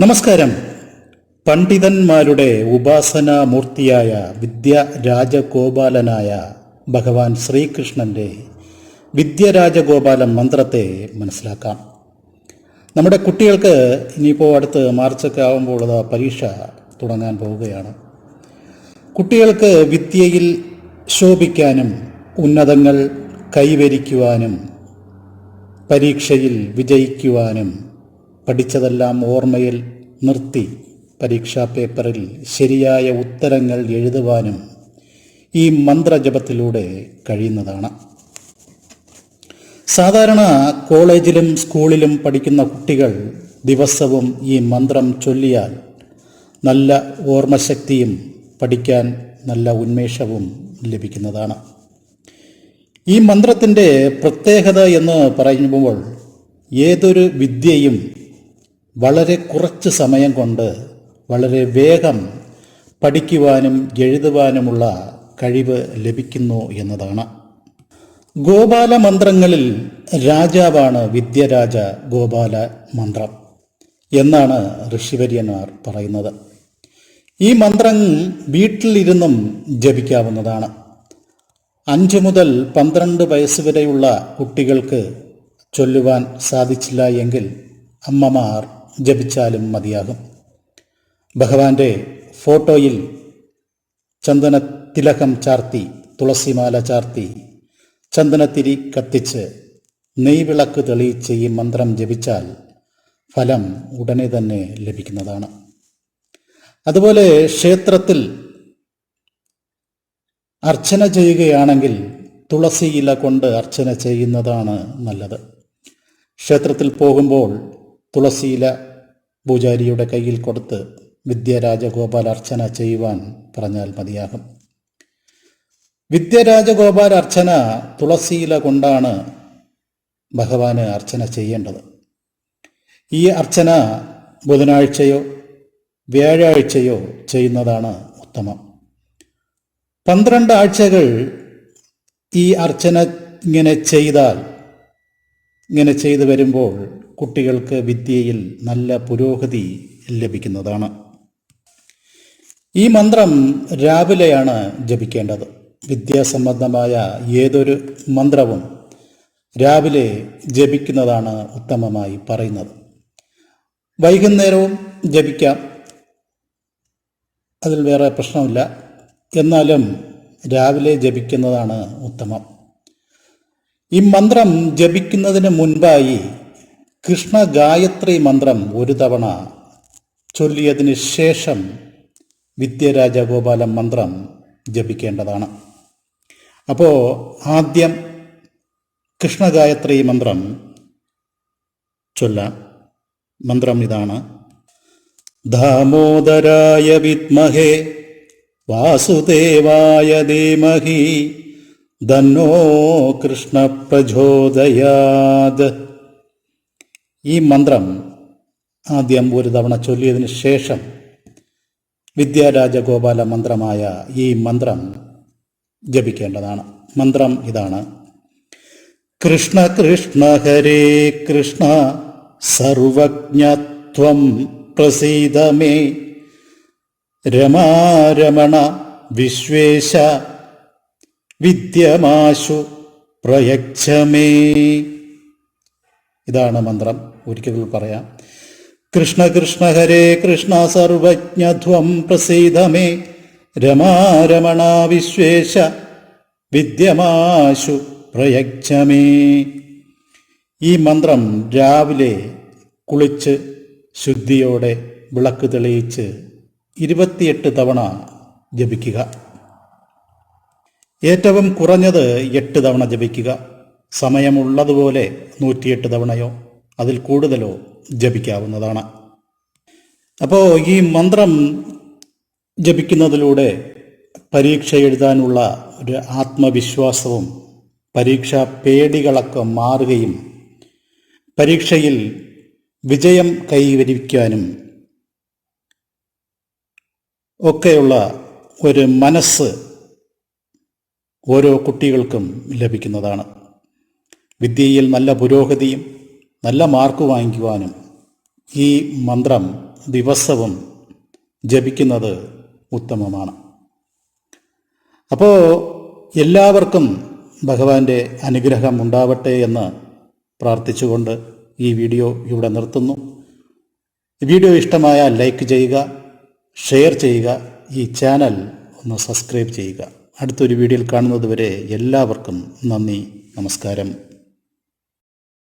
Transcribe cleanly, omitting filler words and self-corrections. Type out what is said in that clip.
നമസ്കാരം. പണ്ഡിതന്മാരുടെ ഉപാസനാമൂർത്തിയായ വിദ്യാരാജഗോപാലനായ ഭഗവാൻ ശ്രീകൃഷ്ണൻ്റെ വിദ്യാരാജഗോപാലൻ മന്ത്രത്തെ മനസ്സിലാക്കാം. നമ്മുടെ കുട്ടികൾക്ക് ഇനിയിപ്പോൾ അടുത്ത് മാർച്ചൊക്കെ ആകുമ്പോൾ പരീക്ഷ തുടങ്ങാൻ പോവുകയാണ്. കുട്ടികൾക്ക് വിദ്യയിൽ ശോഭിക്കാനും ഉന്നതങ്ങൾ കൈവരിക്കുവാനും പരീക്ഷയിൽ വിജയിക്കുവാനും പഠിച്ചതെല്ലാം ഓർമ്മയിൽ നിർത്തി പരീക്ഷാ പേപ്പറിൽ ശരിയായ ഉത്തരങ്ങൾ എഴുതുവാനും ഈ മന്ത്രജപത്തിലൂടെ കഴിയുന്നതാണ്. സാധാരണ കോളേജിലും സ്കൂളിലും പഠിക്കുന്ന കുട്ടികൾ ദിവസവും ഈ മന്ത്രം ചൊല്ലിയാൽ നല്ല ഓർമ്മശക്തിയും പഠിക്കാൻ നല്ല ഉന്മേഷവും ലഭിക്കുന്നതാണ്. ഈ മന്ത്രത്തിൻ്റെ പ്രത്യേകത എന്ന് പറയുമ്പോൾ ഏതൊരു വിദ്യയും വളരെ കുറച്ച് സമയം കൊണ്ട് വളരെ വേഗം പഠിക്കുവാനും എഴുതുവാനുമുള്ള കഴിവ് ലഭിക്കുന്നു എന്നതാണ്. ഗോപാല മന്ത്രങ്ങളിൽ രാജാവാണ് വിദ്യരാജ ഗോപാല മന്ത്രം എന്നാണ് ഋഷിവര്യന്മാർ പറയുന്നത്. ഈ മന്ത്രം വീട്ടിലിരുന്നും ജപിക്കാവുന്നതാണ്. 5 മുതൽ 12 വയസ്സ് വരെയുള്ള കുട്ടികൾക്ക് ചൊല്ലുവാൻ സാധിച്ചില്ല എങ്കിൽ അമ്മമാർ ജപിച്ചാലും മതിയാകും. ഭഗവാന്റെ ഫോട്ടോയിൽ ചന്ദന തിലകം ചാർത്തി, തുളസിമാല ചാർത്തി, ചന്ദനത്തിരി കത്തിച്ച്, നെയ്വിളക്ക് തെളിയിച്ച് ഈ മന്ത്രം ജപിച്ചാൽ ഫലം ഉടനെ തന്നെ ലഭിക്കുന്നതാണ്. അതുപോലെ ക്ഷേത്രത്തിൽ അർച്ചന ചെയ്യുകയാണെങ്കിൽ തുളസി ഇല കൊണ്ട് അർച്ചന ചെയ്യുന്നതാണ് നല്ലത്. ക്ഷേത്രത്തിൽ പോകുമ്പോൾ തുളസിയില പൂജാരിയുടെ കയ്യിൽ കൊടുത്ത് വിദ്യാരാജഗോപാല അർച്ചന ചെയ്യുവാൻ പറഞ്ഞാൽ മതിയാകും. വിദ്യാരാജഗോപാല അർച്ചന തുളസിയില കൊണ്ടാണ് ഭഗവാന് അർച്ചന ചെയ്യേണ്ടത്. ഈ അർച്ചന ബുധനാഴ്ചയോ വ്യാഴാഴ്ചയോ ചെയ്യുന്നതാണ് ഉത്തമം. 12 ആഴ്ചകൾ ഈ അർച്ചന ഇങ്ങനെ ചെയ്തു വരുമ്പോൾ കുട്ടികൾക്ക് വിദ്യയിൽ നല്ല പുരോഗതി ലഭിക്കുന്നതാണ്. ഈ മന്ത്രം രാവിലെയാണ് ജപിക്കേണ്ടത്. വിദ്യാസംബന്ധമായ ഏതൊരു മന്ത്രവും രാവിലെ ജപിക്കുന്നതാണ് ഉത്തമമായി പറയുന്നത്. വൈകുന്നേരവും ജപിക്കാം, അതിൽ വേറെ പ്രശ്നമില്ല. എന്നാലും രാവിലെ ജപിക്കുന്നതാണ് ഉത്തമം. ഈ മന്ത്രം ജപിക്കുന്നതിന് മുൻപായി കൃഷ്ണ ഗായത്രി മന്ത്രം ഒരു തവണ ചൊല്ലിയതിന് ശേഷം വിദ്യാരാജഗോപാല മന്ത്രം ജപിക്കേണ്ടതാണ്. അപ്പോൾ ആദ്യം കൃഷ്ണ ഗായത്രി മന്ത്രം ചൊല്ലാം. മന്ത്രം ഇതാണ്: ദാമോദരായ വിദ്മഹേ വാസുദേവായ ധീമഹി തന്നോ കൃഷ്ണ പ്രചോദയാത്. ഈ മന്ത്രം ആദ്യം ഒരു തവണ ചൊല്ലിയതിന് ശേഷം വിദ്യാരാജഗോപാല മന്ത്രമായ ഈ മന്ത്രം ജപിക്കേണ്ടതാണ്. മന്ത്രം ഇതാണ്: കൃഷ്ണ കൃഷ്ണ ഹരേ കൃഷ്ണ സർവജ്ഞത്വം പ്രസീദ മേ രമാരമണ വിശ്വേശ വിദ്യമാശു പ്രയച്ഛമേ. ഇതാണ് മന്ത്രം. ഒരിക്കൽ പറയാം: കൃഷ്ണ കൃഷ്ണ ഹരേ കൃഷ്ണ സർവജ്ഞത്വം പ്രസീദ മേ രമാരമണ വിശ്വേശ വിദ്യമാശു പ്രയച്ഛമേ. ഈ മന്ത്രം രാവിലെ കുളിച്ച് ശുദ്ധിയോടെ വിളക്ക് തെളിയിച്ച് 28 തവണ ജപിക്കുക. ഏറ്റവും കുറഞ്ഞത് 8 തവണ ജപിക്കുക. സമയമുള്ളതുപോലെ 108 തവണയോ അതിൽ കൂടുതലോ ജപിക്കാവുന്നതാണ്. അപ്പോൾ ഈ മന്ത്രം ജപിക്കുന്നതിലൂടെ പരീക്ഷ എഴുതാനുള്ള ഒരു ആത്മവിശ്വാസവും പരീക്ഷാ പേടികളൊക്കെ മാറുകയും പരീക്ഷയിൽ വിജയം കൈവരിക്കാനും ഒക്കെയുള്ള ഒരു മനസ്സ് ഓരോ കുട്ടികൾക്കും ലഭിക്കുന്നതാണ്. വിദ്യയിൽ നല്ല പുരോഗതിയും നല്ല മാർക്ക് വാങ്ങിക്കുവാനും ഈ മന്ത്രം ദിവസവും ജപിക്കുന്നത് ഉത്തമമാണ്. അപ്പോൾ എല്ലാവർക്കും ഭഗവാന്റെ അനുഗ്രഹം ഉണ്ടാവട്ടെ എന്ന് പ്രാർത്ഥിച്ചുകൊണ്ട് ഈ വീഡിയോ ഇവിടെ നിർത്തുന്നു. വീഡിയോ ഇഷ്ടമായാൽ ലൈക്ക് ചെയ്യുക, ഷെയർ ചെയ്യുക, ഈ ചാനൽ ഒന്ന് സബ്സ്ക്രൈബ് ചെയ്യുക. അടുത്തൊരു വീഡിയോയിൽ കാണുന്നത് വരെ എല്ലാവർക്കും നന്ദി, നമസ്കാരം.